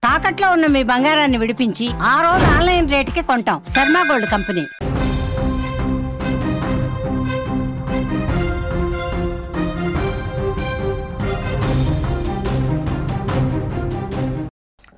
తాకట్లో ఉన్న మీ బంగారాన్ని విడిపించి ఆ రోజు ఆన్లైన్ రేటుకి కొంటాం. Sharma gold company.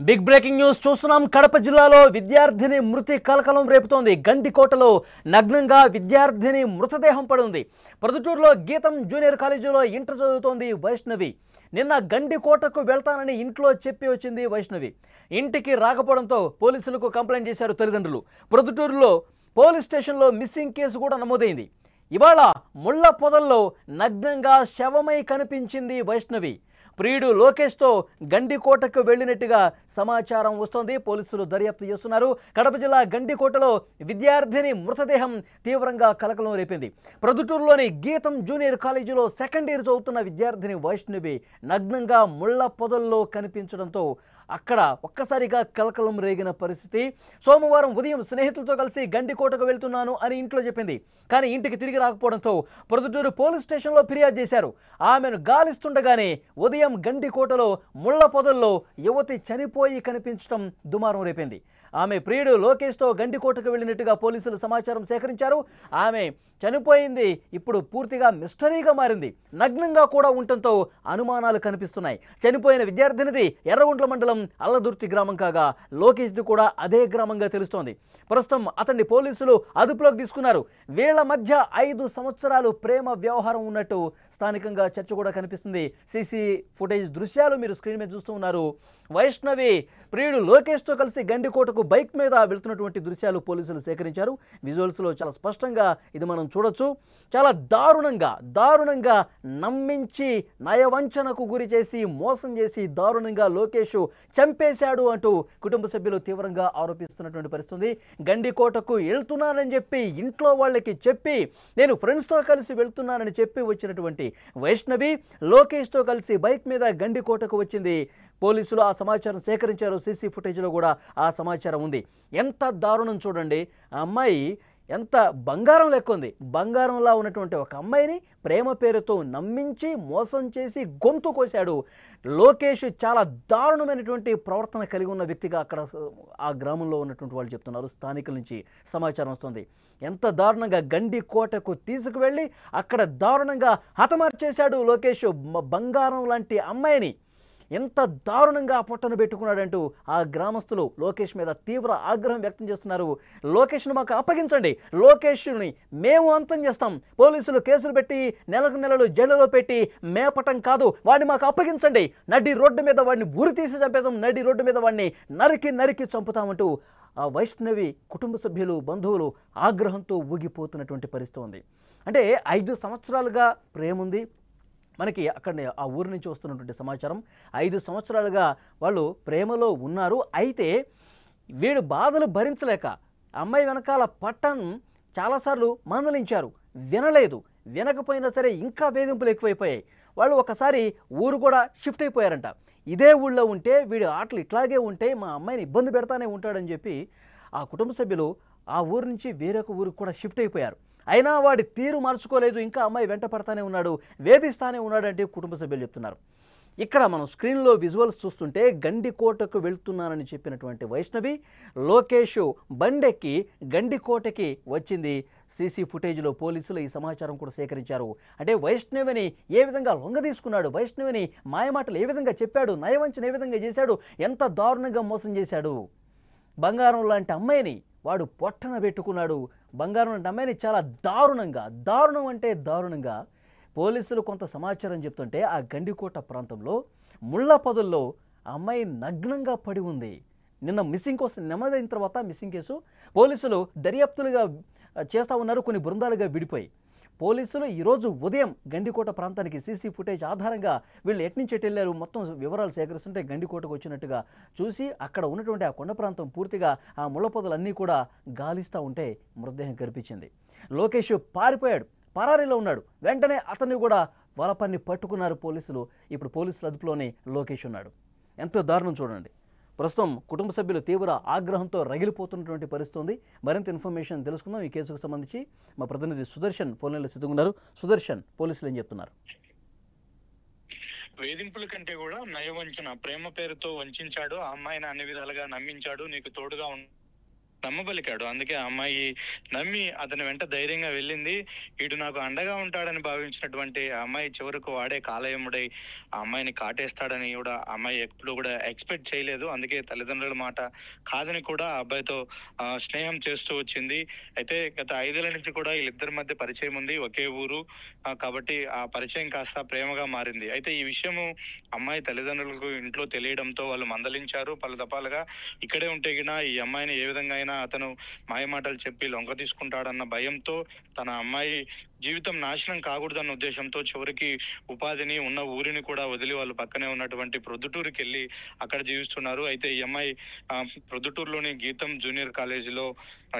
Big breaking news చూస్తున్నాం. కడప జిల్లాలో విద్యార్థిని మృతి కలకలం రేపుతోంది. గండికోటలో నగ్నంగా విద్యార్థిని మృతదేహం పడింది. ప్రొద్దుటూరులో గీతం జూనియర్ కాలేజీలో ఇంటర్ చదువుతోంది వైష్ణవి. నిన్న గండికోటకు వెళ్తానని ఇంట్లో చెప్పి వచ్చింది వైష్ణవి. ఇంటికి రాకపోవడంతో పోలీసులకు కంప్లైంట్ చేశారు తల్లిదండ్రులు. ప్రొద్దుటూరులో పోలీస్ స్టేషన్లో మిస్సింగ్ కేసు కూడా నమోదైంది. ఇవాళ ముళ్ల పొదల్లో నగ్నంగా శవమై కనిపించింది వైష్ణవి. ప్రియుడు లోకేష్తో గండికోటకు వెళ్లినట్టుగా సమాచారం వస్తోంది. పోలీసులు దర్యాప్తు చేస్తున్నారు. కడప జిల్లా గండికోటలో విద్యార్థిని మృతదేహం తీవ్రంగా కలకలం రేపింది. ప్రొద్దుటూరులోని గీతం జూనియర్ కాలేజీలో సెకండ్ ఇయర్ చదువుతున్న విద్యార్థిని వైష్ణవి నగ్నంగా ముళ్ల పొదల్లో కనిపించడంతో అక్కడ ఒక్కసారిగా కలకలం రేగిన పరిస్థితి. సోమవారం ఉదయం స్నేహితులతో కలిసి గండికోటకు వెళ్తున్నాను అని ఇంట్లో చెప్పింది. కానీ ఇంటికి తిరిగి రాకపోవడంతో ప్రొద్దుటూరు పోలీస్ స్టేషన్లో ఫిర్యాదు చేశారు. ఆమెను గాలిస్తుండగానే ఉదయం గండికోటలో ముళ్ల పొదల్లో యువతి చనిపోయి కనిపించడం దుమారం రేపింది. ఆమె ప్రియుడు లోకేష్తో గండికోటకు వెళ్ళినట్టుగా పోలీసులు సమాచారం సేకరించారు. ఆమె చనిపోయింది ఇప్పుడు పూర్తిగా మిస్టరీగా మారింది. నగ్నంగా కూడా ఉండటంతో అనుమానాలు కనిపిస్తున్నాయి. చనిపోయిన విద్యార్థినిది ఎర్రగుంట్ల మండలం అల్లదుర్తి గ్రామం కాగా లోకేష్ది కూడా అదే గ్రామంగా తెలుస్తోంది. ప్రస్తుతం అతన్ని పోలీసులు అదుపులోకి తీసుకున్నారు. వీళ్ల మధ్య 5 సంవత్సరాలు ప్రేమ వ్యవహారం ఉన్నట్టు స్థానికంగా చర్చ కూడా కనిపిస్తుంది. సీసీ ఫుటేజ్ దృశ్యాలు మీరు స్క్రీన్ మీద చూస్తూ ఉన్నారు. వైష్ణవి ప్రియుడు లోకేష్తో కలిసి గండికోటకు బైక్ మీద వెళ్తున్నటువంటి దృశ్యాలు పోలీసులు సేకరించారు. విజువల్స్లో చాలా స్పష్టంగా ఇది మనం చూడొచ్చు. చాలా దారుణంగా నమ్మించి నయవంచనకు గురి చేసి మోసం చేసి దారుణంగా లోకేష్ చంపేశాడు అంటూ కుటుంబ సభ్యులు తీవ్రంగా ఆరోపిస్తున్నటువంటి పరిస్థితి. గండికోటకు వెళ్తున్నానని చెప్పి ఇంట్లో వాళ్ళకి చెప్పి నేను ఫ్రెండ్స్తో కలిసి వెళ్తున్నానని చెప్పి వచ్చినటువంటి వైష్ణవి లోకేష్తో కలిసి బైక్ మీద గండికోటకు వచ్చింది. పోలీసులు ఆ సమాచారం సేకరించారు. సీసీ ఫుటేజ్లో కూడా ఆ సమాచారం ఉంది. ఎంత దారుణం చూడండి. ఆ అమ్మాయి ఎంత బంగారం లెక్క ఉంది. బంగారంలా ఉన్నటువంటి ఒక అమ్మాయిని ప్రేమ పేరుతో నమ్మించి మోసం చేసి గొంతు కోశాడు లోకేష్. చాలా దారుణమైనటువంటి ప్రవర్తన కలిగి ఉన్న వ్యక్తిగా అక్కడ ఆ గ్రామంలో ఉన్నటువంటి వాళ్ళు చెప్తున్నారు. స్థానికుల నుంచి సమాచారం వస్తుంది. ఎంత దారుణంగా గండికోటకు తీసుకువెళ్ళి అక్కడ దారుణంగా హతమార్చేశాడు లోకేష్ బంగారం లాంటి అమ్మాయిని. ఎంత దారుణంగా పొట్టను పెట్టుకున్నాడంటూ ఆ గ్రామస్తులు లోకేష్ మీద తీవ్ర ఆగ్రహం వ్యక్తం చేస్తున్నారు. లోకేష్ను మాకు అప్పగించండి, లోకేష్ని మేము అంతం చేస్తాం. పోలీసులు కేసులు పెట్టి నెలలు జైలులో పెట్టి మేపటం కాదు, వాడిని మాకు అప్పగించండి. నడి రోడ్డు మీద వాడిని ఉరి తీసి చంపేద్దాం, నడి రోడ్డు మీద వాడిని నరికి చంపుతామంటూ ఆ వైష్ణవి కుటుంబ సభ్యులు బంధువులు ఆగ్రహంతో ఊగిపోతున్నటువంటి పరిస్థితి ఉంది. అంటే 5 సంవత్సరాలుగా ప్రేముంది మనకి. అక్కడ ఆ ఊరి నుంచి వస్తున్నటువంటి సమాచారం 5 సంవత్సరాలుగా వాళ్ళు ప్రేమలో ఉన్నారు. అయితే వీడు బాధలు భరించలేక అమ్మాయి వెనకాల పట్టణం చాలాసార్లు మందలించారు, వినలేదు. వినకపోయినా సరే ఇంకా వేధింపులు ఎక్కువైపోయాయి. వాళ్ళు ఒకసారి ఊరు కూడా షిఫ్ట్ అయిపోయారంట. ఇదే ఊళ్ళో ఉంటే వీడు ఆటలు ఇట్లాగే ఉంటే మా అమ్మాయిని ఇబ్బంది పెడతానే ఉంటాడని చెప్పి ఆ కుటుంబ సభ్యులు ఆ ఊరు నుంచి వేరొక ఊరికి కూడా షిఫ్ట్ అయిపోయారు. అయినా వాడి తీరు మార్చుకోలేదు, ఇంకా అమ్మాయి వెంట పడతానే ఉన్నాడు, వేధిస్తానే ఉన్నాడంటే కుటుంబ సభ్యులు చెప్తున్నారు. ఇక్కడ మనం స్క్రీన్లో విజువల్స్ చూస్తుంటే గండికోటకు వెళ్తున్నానని చెప్పినటువంటి వైష్ణవి లోకేష్ బండెక్కి గండికోటకి వచ్చింది. సీసీ ఫుటేజ్లో పోలీసులు ఈ సమాచారం కూడా సేకరించారు. అంటే వైష్ణవిని ఏ విధంగా లొంగదీసుకున్నాడు, వైష్ణవిని మాయమాటలు ఏ విధంగా చెప్పాడు, నయవంచన ఏ విధంగా చేశాడు, ఎంత దారుణంగా మోసం చేశాడు. బంగారం లాంటి అమ్మాయిని వాడు పొట్టన పెట్టుకున్నాడు. బంగారం లాంటి అమ్మాయిని చాలా దారుణం అంటే దారుణంగా పోలీసులు కొంత సమాచారం చెప్తుంటే ఆ గండికోట ప్రాంతంలో ముళ్ళ పొదల్లో అమ్మాయి నగ్నంగా పడి ఉంది. నిన్న మిస్సింగ్ కేసు నమోదైన తర్వాత మిస్సింగ్ కేసు పోలీసులు దర్యాప్తులుగా చేస్తూ ఉన్నారు. కొన్ని బృందాలుగా విడిపోయి పోలీసులు ఈరోజు ఉదయం గండికోట ప్రాంతానికి సీసీ ఫుటేజ్ ఆధారంగా వీళ్ళు ఎట్నుంచి వెళ్ళారు మొత్తం వివరాలు సేకరిస్తుంటే గండికోటకు వచ్చినట్టుగా చూసి అక్కడ ఉన్నటువంటి ఆ కొండ ప్రాంతం పూర్తిగా ఆ ముళ్ళ పొదలన్నీ కూడా గాలిస్తూ ఉంటే మృతదేహం కనిపించింది. లోకేష్ పారిపోయాడు, పరారీలో ఉన్నాడు. వెంటనే అతన్ని కూడా వలపన్ని పట్టుకున్నారు పోలీసులు. ఇప్పుడు పోలీసుల అదుపులోనే లోకేష్ ఉన్నాడు. ఎంతో దారుణం చూడండి. ప్రస్తుతం కుటుంబ సభ్యులు తీవ్ర ఆగ్రహంతో రగిలిపోతున్నటువంటి పరిస్థితి ఉంది. మరింత ఇన్ఫర్మేషన్ తెలుసుకుందాం. ఈ కేసుకు సంబంధించి మా ప్రతినిధి సుదర్శన్ ఫోన్ లైన్లో సిద్ధంగా ఉన్నారు. సుదర్శన్, పోలీసులు ఏం చెప్తున్నారు? వేధింపుల కంటే కూడా నయవంచన, ప్రేమ పేరుతో వంచాడు. ఆ అమ్మాయిని అన్ని విధాలుగా నమ్మించాడు, నీకు తోడుగా నమ్మబలికాడు. అందుకే ఆ అమ్మాయి నమ్మి అతని వెంట ధైర్యంగా వెళ్ళింది. ఇటు నాకు అండగా ఉంటాడని భావించినటువంటి ఆ అమ్మాయి చివరకు వాడే కాలయముడై ఆ అమ్మాయిని కాటేస్తాడని కూడా ఆ అమ్మాయి ఎప్పుడు కూడా ఎక్స్పెక్ట్ చేయలేదు. అందుకే తల్లిదండ్రుల మాట కాదని కూడా ఆ అబ్బాయితో స్నేహం చేస్తూ వచ్చింది. అయితే గత 5 ఏళ్ల నుంచి కూడా వీళ్ళిద్దరి మధ్య పరిచయం ఉంది, ఒకే ఊరు. కాబట్టి ఆ పరిచయం కాస్త ప్రేమగా మారింది. అయితే ఈ విషయము అమ్మాయి తల్లిదండ్రులకు ఇంట్లో తెలియడంతో వాళ్ళు మందలించారు పలు దఫాలుగా. ఇక్కడే ఉంటే గినా ఈ అమ్మాయిని ఏ విధంగా అయినా అతను మాయమాటలు చెప్పి లొంగ తీసుకుంటాడన్న భయంతో తన అమ్మాయి జీవితం నాశనం కాకూడదన్న ఉద్దేశంతో చివరికి ఉపాధిని ఉన్న ఊరిని కూడా వదిలి వాళ్ళు పక్కనే ఉన్నటువంటి ప్రొద్దుటూరుకి వెళ్ళి అక్కడ జీవిస్తున్నారు. అయితే ఈ అమ్మాయి ప్రొద్దుటూరులోని గీతం జూనియర్ కాలేజీలో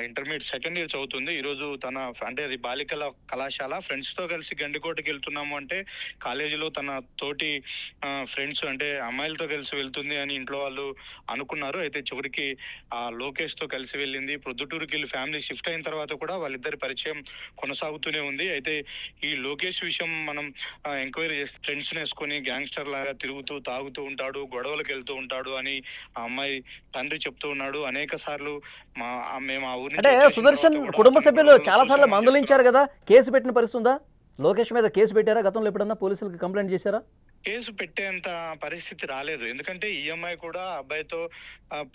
ఇంటర్మీడియట్ సెకండ్ ఇయర్ చదువుతుంది. ఈరోజు తన అంటే అది బాలికల కళాశాల, ఫ్రెండ్స్ తో కలిసి గండికోటకి వెళ్తున్నాము అంటే కాలేజీలో తన తోటి ఫ్రెండ్స్ అంటే అమ్మాయిలతో కలిసి వెళ్తుంది అని ఇంట్లో వాళ్ళు అనుకున్నారు. అయితే చివరికి ఆ లోకేష్ తో కలిసి వెళ్ళింది. ప్రొద్దుటూరుకి వెళ్ళి ఫ్యామిలీ షిఫ్ట్ అయిన తర్వాత కూడా వాళ్ళిద్దరి పరిచయం కొనసాగుతూనే ఉంది. అయితే ఈ లోకేష్ విషయం మనం ఎంక్వైరీ చేస్తే ఫ్రెండ్స్ వేసుకొని గ్యాంగ్స్టర్ లాగా తిరుగుతూ తాగుతూ ఉంటాడు, గొడవలకు వెళ్తూ ఉంటాడు అని ఆ అమ్మాయి తండ్రి చెప్తూ ఉన్నాడు. అనేక సార్లు మేము ఆ ఊరి అంటే సుదర్శన్ కుటుంబ సభ్యులు చాలా సార్లు మందలించారు కదా, కేసు పెట్టిన పరిస్థితి ఉందా? లోకేష్ మీద కేసు పెట్టారా? గతంలో ఎప్పుడన్నా పోలీసులకు కంప్లైంట్ చేశారా? కేసు పెట్టేంత పరిస్థితి రాలేదు. ఎందుకంటే ఈఎంఐ కూడా అబ్బాయితో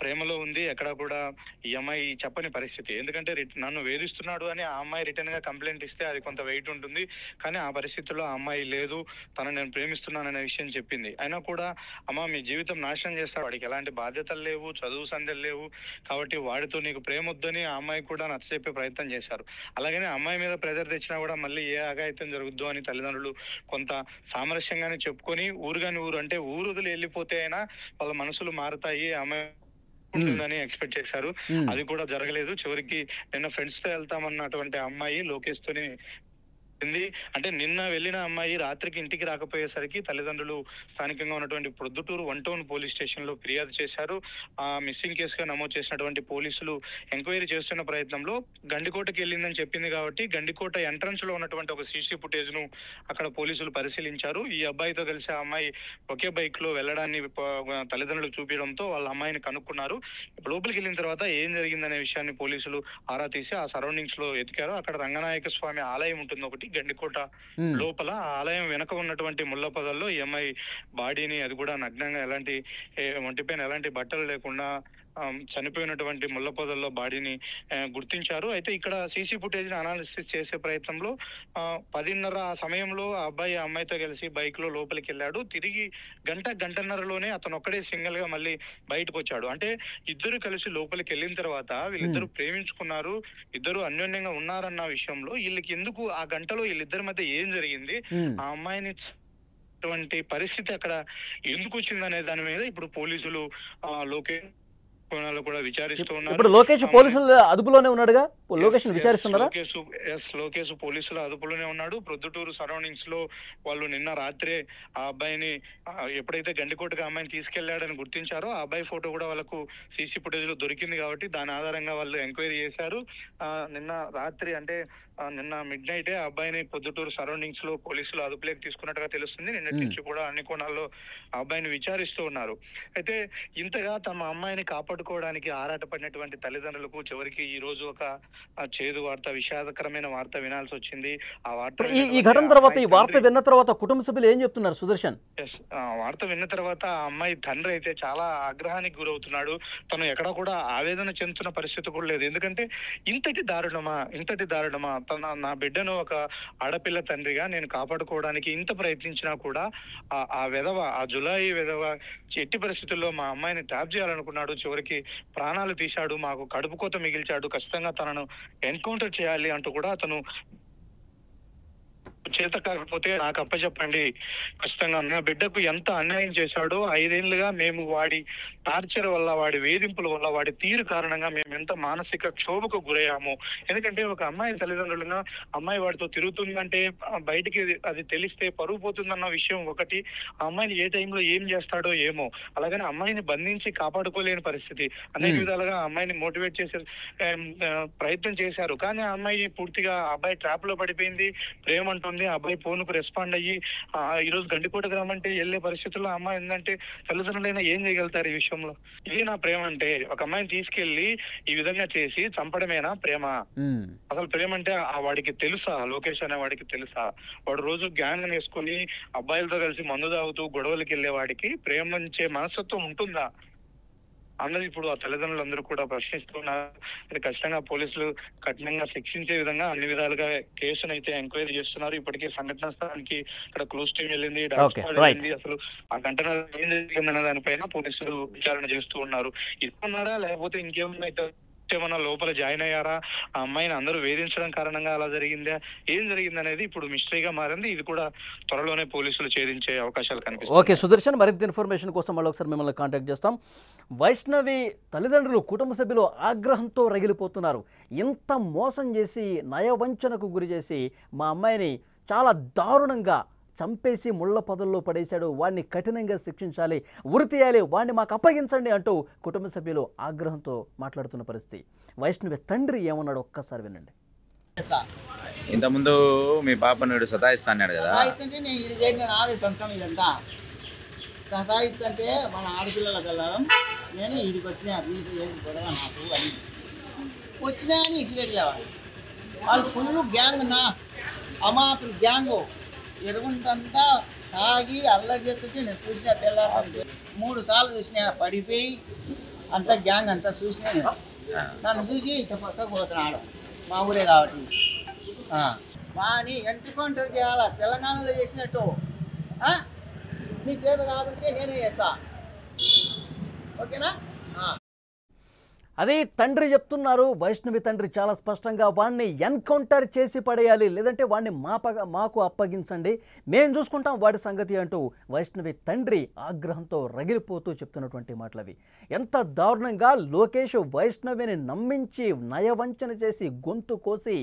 ప్రేమలో ఉంది. ఎక్కడ కూడా ఈఎంఐ చెప్పని పరిస్థితి. ఎందుకంటే నన్ను వేధిస్తున్నాడు అని ఆ అమ్మాయి రిటర్న్ గా కంప్లైంట్ ఇస్తే అది కొంత వెయిట్ ఉంటుంది. కానీ ఆ పరిస్థితుల్లో ఆ అమ్మాయి లేదు, తను నేను ప్రేమిస్తున్నాననే విషయం చెప్పింది. అయినా కూడా అమ్మ మీ జీవితం నాశనం చేస్తా, వాడికి ఎలాంటి బాధ్యతలు లేవు, చదువు సంధ్యలు లేవు, కాబట్టి వాడితో నీకు ప్రేమ వద్దని ఆ అమ్మాయి కూడా నచ్చజెప్పే ప్రయత్నం చేశారు. అలాగనే అమ్మాయి మీద ప్రెజర్ తెచ్చినా కూడా మళ్ళీ ఏ అఘాయిత్యం జరుగుద్దు అని తల్లిదండ్రులు కొంత సామరస్యంగానే చెప్పుకొని ఊరు అంటే ఊరు వదిలి వెళ్ళిపోతే అయినా వాళ్ళ మనసులు మారుతాయి, అమ్మాయి ఉంటుందని ఎక్స్పెక్ట్ చేశారు. అది కూడా జరగలేదు. చివరికి నిన్న ఫ్రెండ్స్ తో వెళ్తామన్నటువంటి అమ్మాయి లోకేష్ తోని అంటే నిన్న వెళ్ళిన అమ్మాయి రాత్రికి ఇంటికి రాకపోయేసరికి తల్లిదండ్రులు స్థానికంగా ఉన్నటువంటి ప్రొద్దుటూరు 1 టౌన్ పోలీస్ స్టేషన్ లో ఫిర్యాదు చేశారు. ఆ మిస్సింగ్ కేసుగా నమోదు చేసినటువంటి పోలీసులు ఎంక్వైరీ చేస్తున్న ప్రయత్నంలో గండికోటకి వెళ్ళిందని చెప్పింది కాబట్టి గండికోట ఎంట్రన్స్ లో ఉన్నటువంటి ఒక సీసీ ఫుటేజ్ ను అక్కడ పోలీసులు పరిశీలించారు. ఈ అబ్బాయితో కలిసి ఆ అమ్మాయి ఒకే బైక్ లో వెళ్ళడాన్ని తల్లిదండ్రులకు చూపించడంతో వాళ్ళ అమ్మాయిని కనుక్కున్నారు. లోపలికి వెళ్ళిన తర్వాత ఏం జరిగిందనే విషయాన్ని పోలీసులు ఆరా తీసి ఆ సరౌండింగ్స్ లో ఎతికారు. అక్కడ రంగనాయక స్వామి ఆలయం ఉంటుంది ఒకటి గండికోట లోపల. ఆ ఆలయం వెనక ఉన్నటువంటి ముళ్ళ పొదల్లో ఈ అమ్మాయి బాడీని, అది కూడా నగ్నంగా, ఎలాంటి ఒంటిపైన ఎలాంటి బట్టలు లేకుండా చనిపోయినటువంటి ముళ్ళ పొదల్లో బాడీని గుర్తించారు. అయితే ఇక్కడ సీసీ ఫుటేజ్ అనాలిసిస్ చేసే ప్రయత్నంలో 10:30 ఆ సమయంలో ఆ అబ్బాయి ఆ అమ్మాయితో కలిసి బైక్ లో లోపలికి వెళ్ళాడు. తిరిగి గంటన్నరలోనే అతను ఒక్కడే సింగిల్ గా మళ్ళీ బయటకు వచ్చాడు. అంటే ఇద్దరు కలిసి లోపలికి వెళ్ళిన తర్వాత వీళ్ళిద్దరు ప్రేమించుకున్నారు, ఇద్దరు అన్యోన్యంగా ఉన్నారన్న విషయంలో వీళ్ళకి ఎందుకు ఆ గంటలో వీళ్ళిద్దరి మధ్య ఏం జరిగింది, ఆ అమ్మాయిని పరిస్థితి అక్కడ ఎందుకు వచ్చిందనే దాని మీద ఇప్పుడు పోలీసులు కూడా విచారిస్తూ ఉన్నారు. ఇప్పుడు లోకేష్ పోలీసుల అదుపులోనే ఉన్నాడుగా, లోకేష్ విచారిస్తున్నారా? లోకేష్ పోలీసుల అదుపులోనే ఉన్నాడు. ప్రొద్దుటూరు సరౌండింగ్స్ లో వాళ్ళు నిన్న రాత్రే ఆ అబ్బాయిని ఎప్పుడైతే గండికోటగా అమ్మాయిని తీసుకెళ్లాడని గుర్తించారో ఆ అబ్బాయి ఫోటో కూడా వాళ్ళకు సీసీ ఫుటేజ్ లో దొరికింది కాబట్టి దాని ఆధారంగా వాళ్ళు ఎంక్వైరీ చేశారు. నిన్న రాత్రి అంటే నిన్న మిడ్ నైటే ఆ అబ్బాయిని ప్రొద్దుటూరు సరౌండింగ్స్ లో పోలీసులు అదుపులోకి తీసుకున్నట్టుగా తెలుస్తుంది. నిన్నటి నుంచి కూడా అన్ని కోణాల్లో ఆ అబ్బాయిని విచారిస్తూ ఉన్నారు. అయితే ఇంతగా తమ అమ్మాయిని కాపాడుకోవడానికి ఆరాటపడినటువంటి తల్లిదండ్రులకు చివరికి ఈ రోజు ఒక చేదు వార్త, విషాదకరమైన వార్త వినాల్సి వచ్చింది. ఆ వార్త ఈ ఘటన తర్వాత, ఈ వార్త విన్న తర్వాత కుటుంబ సభ్యులు ఏం చెప్తున్నారు సుదర్శన్? వార్త విన్న తర్వాత ఆ అమ్మాయి తండ్రి అయితే చాలా ఆగ్రహానికి గురవుతున్నాడు. తను ఎక్కడ కూడా ఆవేదన చెందుతున్న పరిస్థితి కూడా లేదు. ఎందుకంటే ఇంతటి దారుణమా నా బిడ్డను ఒక ఆడపిల్ల తండ్రిగా నేను కాపాడుకోవడానికి ఇంత ప్రయత్నించినా కూడా ఆ విధవ, ఆ జులాయి విధవ ఎట్టి పరిస్థితుల్లో మా అమ్మాయిని ట్రాప్ చేయాలనుకున్నాడు. చివరికి ప్రాణాలు తీశాడు, మాకు కడుపు కోత మిగిల్చాడు, ఖచ్చితంగా తనను ఎన్కౌంటర్ చేయాలి అంటూ కూడా అతను చేత కాకపోతే నాకు అప్పచెప్పండి, ఖచ్చితంగా నా బిడ్డకు ఎంత అన్యాయం చేశాడో 5 ఏళ్లుగా మేము వాడి టార్చర్ వల్ల, వాడి వేధింపుల వల్ల, వాడి తీరు కారణంగా మేము ఎంత మానసిక క్షోభకు గురయ్యాము. ఎందుకంటే ఒక అమ్మాయి తల్లిదండ్రులుగా అమ్మాయి వాడితో తిరుగుతుందంటే బయటికి అది తెలిస్తే పరువు పోతుందన్న విషయం ఒకటి, ఆ అమ్మాయిని ఏ టైంలో ఏం చేస్తాడో ఏమో. అలాగని అమ్మాయిని బంధించి కాపాడుకోలేని పరిస్థితి. అనేక విధాలుగా అమ్మాయిని మోటివేట్ చేసే ప్రయత్నం చేశారు. కానీ ఆ అమ్మాయి పూర్తిగా అబ్బాయి ట్రాప్ లో పడిపోయింది. ప్రేమ అంటూ ఉంది. ఆ అబ్బాయి ఫోన్ కు రెస్పాండ్ అయ్యి ఈ రోజు గండికోట గ్రామం అంటే వెళ్లే పరిస్థితుల్లో అమ్మాయి ఏంటంటే తల్లిదండ్రులైనా ఏం చేయగలుగుతారు ఈ విషయంలో? ఇది నా ప్రేమ అంటే ఒక అమ్మాయిని తీసుకెళ్లి ఈ విధంగా చేసి చంపడమేనా ప్రేమ? అసలు ప్రేమ అంటే వాడికి తెలుసా? లోకేష్ అనే వాడికి తెలుసా? వాడు రోజు గ్యాంగ్ వేసుకుని అబ్బాయిలతో కలిసి మందు తాగుతూ గొడవలకి వెళ్లే వాడికి ప్రేమించే మనస్తత్వం ఉంటుందా అన్నది ఇప్పుడు ఆ తల్లిదండ్రులందరూ కూడా ప్రశ్నిస్తున్నారు. అది ఖచ్చితంగా పోలీసులు కఠినంగా శిక్షించే విధంగా అన్ని విధాలుగా కేసును అయితే ఎంక్వైరీ చేస్తున్నారు. ఇప్పటికే సంఘటన స్థలానికి ఇక్కడ క్లోజ్ టీం వెళ్ళింది, వెళ్ళింది. అసలు ఆ ఘటన ఏం జరిగిందన్న దానిపైన పోలీసులు విచారణ చేస్తూ ఉన్నారు. ఇస్తున్నారా లేకపోతే ఇంకేమన్నా లోపల జాయిన్ అయ్యారా? ఆ అమ్మాయిని అందరూ వేధించడం కారణంగా అలా జరిగిందా? ఏం జరిగింది అనేది ఇప్పుడు మిస్టరీగా మారింది. ఇది కూడా త్వరలోనే పోలీసులు ఛేదించే అవకాశాలు కనిపిస్తాయి. ఓకే సుదర్శన్, మరింత ఇన్ఫర్మేషన్ కోసం మళ్ళీ ఒకసారి మిమ్మల్ని కాంటాక్ట్ చేస్తాం. వైష్ణవి తల్లిదండ్రులు కుటుంబ సభ్యులు ఆగ్రహంతో రగిలిపోతున్నారు. ఇంత మోసం చేసి నయవంచనకు గురి చేసి మా అమ్మాయిని చాలా దారుణంగా చంపేసి ముళ్ళ పొదల్లో పడేశాడు, వాడిని కఠినంగా శిక్షించాలి, ఉరి తీయాలి, వాడిని మాకు అప్పగించండి అంటూ కుటుంబ సభ్యులు ఆగ్రహంతో మాట్లాడుతున్న పరిస్థితి. వైష్ణవి తండ్రి ఏమన్నాడు ఒక్కసారి వినండి. ఇంతకుముందు మీ పాపను సతాయిస్తా అన్నాడు కదా, సతాయిచ్చంటే మన ఆడపిల్లలకు వెళ్ళడం నేను వీడికి వచ్చిన వీడికి ఏంటి గొడవ నాకు అని వచ్చినా అని ఇచ్చిపెట్టలేవాళ్ళు. వాళ్ళు ఫుల్ గ్యాంగ్ నా అమాపులు గ్యాంగు ఎరుగుంటంతా తాగి అల్లరి చేస్తుంటే నేను చూసిన పిల్లలు 3 సార్లు చూసిన పడిపోయి అంత గ్యాంగ్ అంతా చూసిన నేను. నన్ను చూసి ఇక పక్కకు పోతున్నాడు, మా ఊరే కాబట్టి. వాని ఎన్కౌంటర్ చేయాలా తెలంగాణలో చేసినట్టు. మీ చేత కాబట్టి నేనే చేస్తా, ఓకేనా? అదే తండ్రి చెప్తున్నారు. వైష్ణవి తండ్రి చాలా స్పష్టంగా వాడిని ఎన్కౌంటర్ చేసి పడేయాలి, లేదంటే వాడిని మాకు అప్పగించండి, మేము చూసుకుంటాం వాడి సంగతి అంటూ వైష్ణవి తండ్రి ఆగ్రహంతో రగిలిపోతూ చెప్తున్నటువంటి మాటలవి. ఎంత దారుణంగా లోకేష్ వైష్ణవిని నమ్మించి నయవంచన చేసి గొంతు కోసి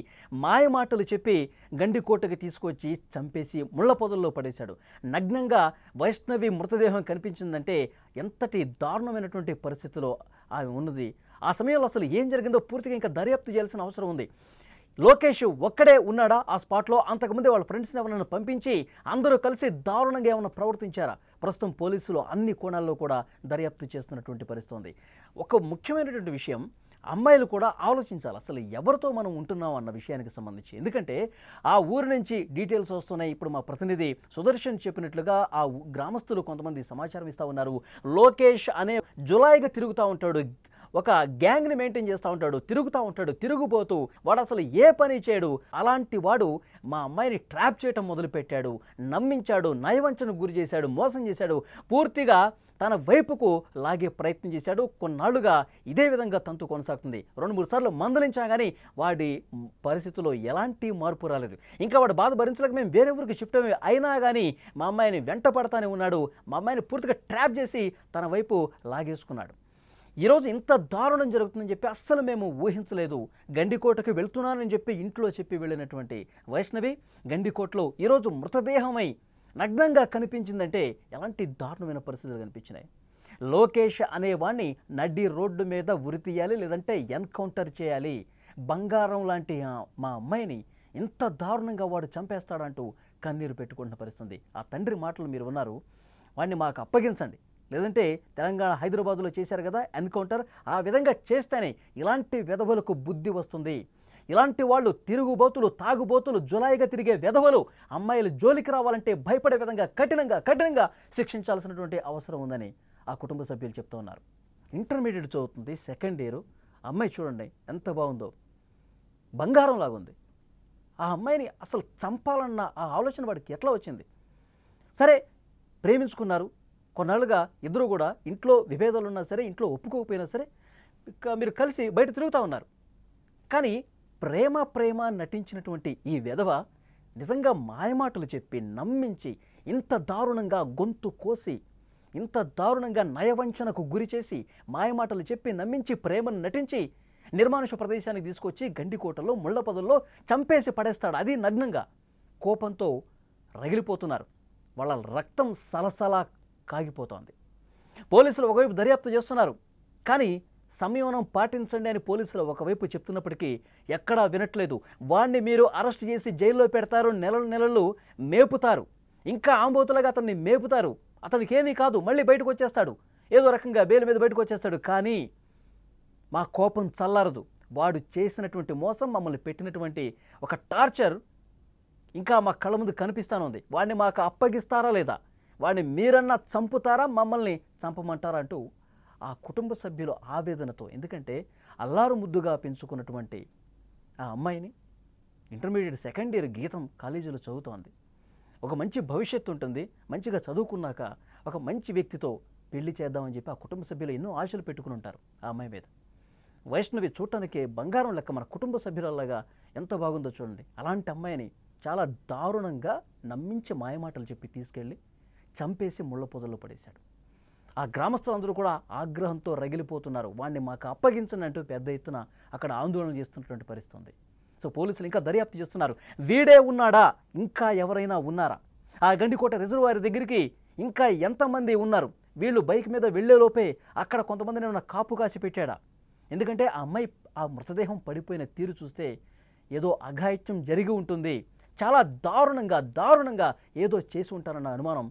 మాయమాటలు చెప్పి గండికోటకి తీసుకొచ్చి చంపేసి ముళ్ళ పొదల్లో పడేశాడు. నగ్నంగా వైష్ణవి మృతదేహం కనిపించిందంటే ఎంతటి దారుణమైనటువంటి పరిస్థితిలో ఆమె ఉన్నది. ఆ సమయంలో అసలు ఏం జరిగిందో పూర్తిగా ఇంకా దర్యాప్తు చేయాల్సిన అవసరం ఉంది. లోకేష్ ఒక్కడే ఉన్నాడా ఆ స్పాట్లో? అంతకుముందే వాళ్ళ ఫ్రెండ్స్ని ఎవరైనా పంపించి అందరూ కలిసి దారుణంగా ఏమైనా ప్రవర్తించారా? ప్రస్తుతం పోలీసులు అన్ని కోణాల్లో కూడా దర్యాప్తు చేస్తున్నటువంటి పరిస్థితి ఉంది. ఒక ముఖ్యమైనటువంటి విషయం, అమ్మాయిలు కూడా ఆలోచించాలి అసలు ఎవరితో మనం ఉంటున్నాం అన్న విషయానికి సంబంధించి. ఎందుకంటే ఆ ఊరి నుంచి డీటెయిల్స్ వస్తున్నాయి. ఇప్పుడు మా ప్రతినిధి సుదర్శన్ చెప్పినట్లుగా ఆ గ్రామస్తులు కొంతమంది సమాచారం ఇస్తూ ఉన్నారు. లోకేష్ అనే జులాయిగా తిరుగుతూ ఉంటాడు, ఒక గ్యాంగ్ని మెయింటైన్ చేస్తూ ఉంటాడు, తిరుగుతూ ఉంటాడు, తిరుగుబోతూ వాడు అసలు ఏ పని చేయడు. అలాంటి వాడు మా అమ్మాయిని ట్రాప్ చేయటం మొదలుపెట్టాడు, నమ్మించాడు, నయవంచనకు గురి చేశాడు, మోసం చేశాడు, పూర్తిగా తన వైపుకు లాగే ప్రయత్నం చేశాడు. కొన్నాళ్లుగా ఇదే విధంగా తంతు కొనసాగుతుంది. 2-3 సార్లు మందలించా కానీ వాడి పరిస్థితుల్లో ఎలాంటి మార్పు రాలేదు. ఇంకా వాడు బాధ భరించలేక మేము వేరే ఊరికి షిఫ్ట్ అయినా కానీ మా అమ్మాయిని వెంట పడతానే ఉన్నాడు. మా అమ్మాయిని పూర్తిగా ట్రాప్ చేసి తన వైపు లాగేసుకున్నాడు. ఈరోజు ఇంత దారుణం జరుగుతుందని చెప్పి అస్సలు మేము ఊహించలేదు. గండికోటకు వెళ్తున్నానని చెప్పి ఇంట్లో చెప్పి వెళ్ళినటువంటి వైష్ణవి గండికోటలో ఈరోజు మృతదేహమై నగ్నంగా కనిపించిందంటే ఎలాంటి దారుణమైన పరిస్థితులు కనిపించినాయి. లోకేష్ అనేవాడిని నడి రోడ్డు మీద ఉరి తీయాలి, లేదంటే ఎన్కౌంటర్ చేయాలి. బంగారం లాంటి మా అమ్మాయిని ఇంత దారుణంగా వాడు చంపేస్తాడంటూ కన్నీరు పెట్టుకుంటున్న పరిస్థితి. ఆ తండ్రి మాటలు మీరు ఉన్నారు, వాడిని మాకు అప్పగించండి, లేదంటే తెలంగాణ హైదరాబాద్లో చేశారు కదా ఎన్కౌంటర్, ఆ విధంగా చేస్తేనే ఇలాంటి వెధవలకు బుద్ధి వస్తుంది. ఇలాంటి వాళ్ళు తిరుగుబోతులు, తాగుబోతులు, జులాయిగా తిరిగే వెధవలు అమ్మాయిలు జోలికి రావాలంటే భయపడే విధంగా కఠినంగా శిక్షించాల్సినటువంటి అవసరం ఉందని ఆ కుటుంబ సభ్యులు చెప్తూ ఉన్నారు. ఇంటర్మీడియట్ చదువుతుంది, 2nd ఇయర్. అమ్మాయి చూడండి ఎంత బాగుందో, బంగారం లాగుంది. ఆ అమ్మాయిని అసలు చంపాలన్న ఆ ఆలోచన వాడికి ఎట్లా వచ్చింది? సరే ప్రేమించుకున్నారు, కొన్నాళ్ళుగా ఇద్దరు కూడా ఇంట్లో విభేదాలు ఉన్నా సరే, ఇంట్లో ఒప్పుకోకపోయినా సరే మీరు కలిసి బయట తిరుగుతూ ఉన్నారు. కానీ ప్రేమ నటించినటువంటి ఈ వెధవ నిజంగా మాయమాటలు చెప్పి నమ్మించి ఇంత దారుణంగా గొంతు కోసి, ఇంత దారుణంగా నయవంచనకు గురి చేసి, మాయమాటలు చెప్పి నమ్మించి ప్రేమను నటించి నిర్మానుష ప్రదేశానికి తీసుకొచ్చి గండికోటలో ముళ్ళ పొదల్లో చంపేసి పడేస్తాడు. అది నగ్నంగా. కోపంతో రగిలిపోతున్నారు. వాళ్ళ రక్తం సలసలా కాగిపోతోంది. పోలీసులు ఒకవైపు దర్యాప్తు చేస్తున్నారు, కానీ సంయమనం పాటించండి అని పోలీసులు ఒకవైపు చెప్తున్నప్పటికీ ఎక్కడా వినట్లేదు. వాడిని మీరు అరెస్ట్ చేసి జైల్లో పెడతారు, నెలలు మేపుతారు, ఇంకా ఆంబోతులుగా అతన్ని మేపుతారు. అతనికి ఏమీ కాదు, మళ్ళీ బయటకు వచ్చేస్తాడు, ఏదో రకంగా బెయిల్ మీద బయటకు వచ్చేస్తాడు. కానీ మా కోపం చల్లారదు. వాడు చేసినటువంటి మోసం, మమ్మల్ని పెట్టినటువంటి ఒక టార్చర్ ఇంకా మా కళ్ళ ముందు కనిపిస్తానుంది. వాడిని మాకు అప్పగిస్తారా లేదా, వాడిని మీరన్నా చంపుతారా, మమ్మల్ని చంపమంటారా అంటూ ఆ కుటుంబ సభ్యులు ఆవేదనతో, ఎందుకంటే అల్లారు ముద్దుగా పెంచుకున్నటువంటి ఆ అమ్మాయిని ఇంటర్మీడియట్ సెకండ్ ఇయర్ గీతం కాలేజీలో చదువుతోంది. ఒక మంచి భవిష్యత్తు ఉంటుంది, మంచిగా చదువుకున్నాక ఒక మంచి వ్యక్తితో పెళ్లి చేద్దామని చెప్పి ఆ కుటుంబ సభ్యులు ఎన్నో ఆశలు పెట్టుకుని ఉంటారు ఆ అమ్మాయి మీద. వైష్ణవి చూడటానికి బంగారం లెక్క, మన కుటుంబ సభ్యులలాగా ఎంత బాగుందో చూడండి. అలాంటి అమ్మాయిని చాలా దారుణంగా నమ్మించి మాయమాటలు చెప్పి తీసుకెళ్ళి చంపేసి ముళ్ళ పొదల్లో పడేశాడు. ఆ గ్రామస్తులందరూ కూడా ఆగ్రహంతో రగిలిపోతున్నారు. వాడిని మాకు అప్పగించండి అంటూ పెద్ద ఎత్తున అక్కడ ఆందోళన చేస్తున్నటువంటి పరిస్థితి ఉంది. సో పోలీసులు ఇంకా దర్యాప్తు చేస్తున్నారు. వీడే ఉన్నాడా, ఇంకా ఎవరైనా ఉన్నారా, ఆ గండికోట రిజర్వాయర్ దగ్గరికి ఇంకా ఎంతమంది ఉన్నారు, వీళ్ళు బైక్ మీద వెళ్లేలోపే అక్కడ కొంతమందిని ఏమైనా కాపు కాసి పెట్టాడా? ఎందుకంటే ఆ అమ్మాయి ఆ మృతదేహం పడిపోయిన తీరు చూస్తే ఏదో అఘాయిత్యం జరిగి ఉంటుంది, చాలా దారుణంగా ఏదో చేసి ఉంటారన్న అనుమానం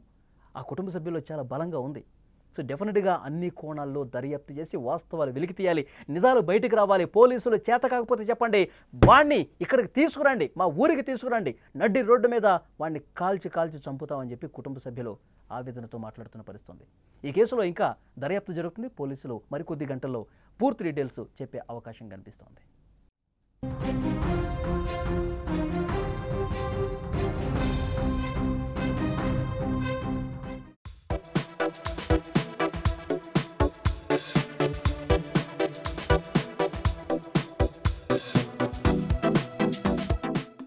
ఆ కుటుంబ సభ్యుల్లో చాలా బలంగా ఉంది. సో డెఫినెట్గా అన్ని కోణాల్లో దర్యాప్తు చేసి వాస్తవాలు వెలికి తీయాలి, నిజాలు బయటకు రావాలి. పోలీసులు చేత కాకపోతే చెప్పండి, వాణ్ణి ఇక్కడికి తీసుకురండి, మా ఊరికి తీసుకురండి, నడ్డి రోడ్డు మీద వాడిని కాల్చి చంపుతామని చెప్పి కుటుంబ సభ్యులు ఆవేదనతో మాట్లాడుతున్న పరిస్థితి. ఈ కేసులో ఇంకా దర్యాప్తు జరుగుతుంది. పోలీసులు మరికొద్ది గంటల్లో పూర్తి డీటెయిల్స్ చెప్పే అవకాశం కనిపిస్తోంది.